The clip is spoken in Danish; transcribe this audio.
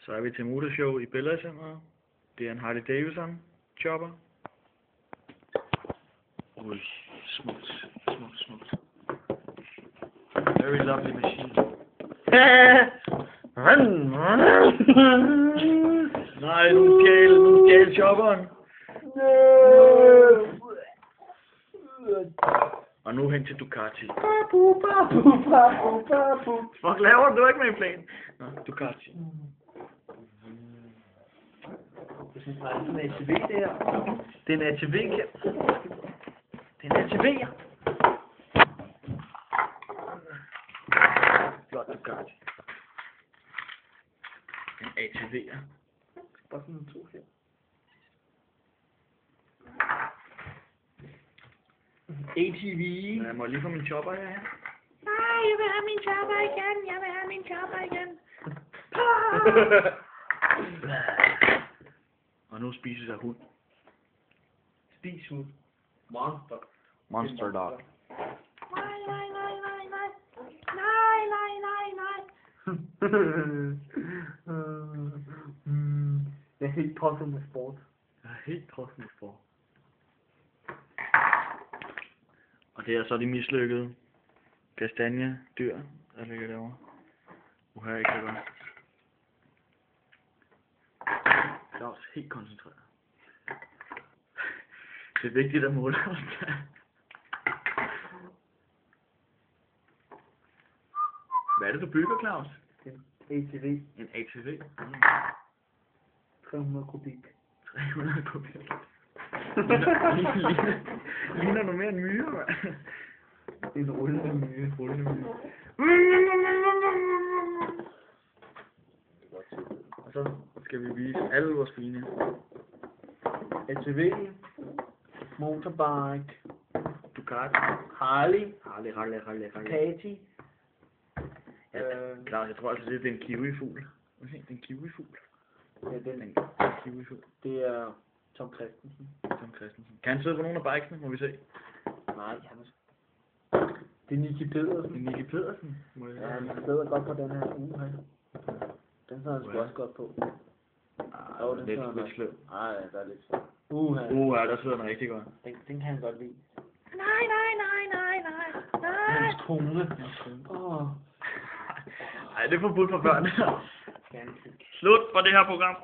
Så er vi til motorshow i Bellacenteret. Det er en Harley Davidson chopper. Ui, smukt. Very lovely machine. Nej, nu stjæl chopperen. Og nu hen til Ducati. Fuck, laver du ikke med en plan? Nå, Ducati. Jeg synes bare, det er en ATV, det her. Det er en ATV, ja. Det er en ATV, ja. Flot Ducati. En ATV, ja. Bare sådan en to her. ATV. Jeg må lige få min chopper her. Nej, jeg vil have min chopper igen. Og nu spises af hund. Spis hund. Monster. Monster dog. Nej. Jeg er helt tosset med sport. Jeg er helt tosset med sport. Og det er så de mislykkede kastanjedyr, der ligger derovre. Her ikke det godt. Jeg er også helt koncentreret. Det er vigtigt at måle os. Hvad er det, du bygger, Claus? En ATV. En ATV? 300 kubik. 300 kubik. Ligner du mere en myre, mand? En rullende myre. Og så skal vi vise alle vores fine. ATV. Motorbike. Ducati. Harley. Ducati. Claus, jeg tror altså, det er en kiwifugl. Det er en kiwifugl. Ja, det er En kiwifugl. Det er Tom Christensen. Tom Christensen. Kan han sidde på nogle af bikesene, må vi se? Nej, han er... Det er Nicky Pedersen. Det er Nicky Pedersen. Ja, han sidder godt på den her her. Den sidder han sgu også godt på. Jo, den er lidt sløv. Nej, der er lidt sløv. Ja, der sidder den rigtig godt. Den kan han godt lide. Nej. Hans trone. Ej, det er forbudt for børn. Slut for det her program.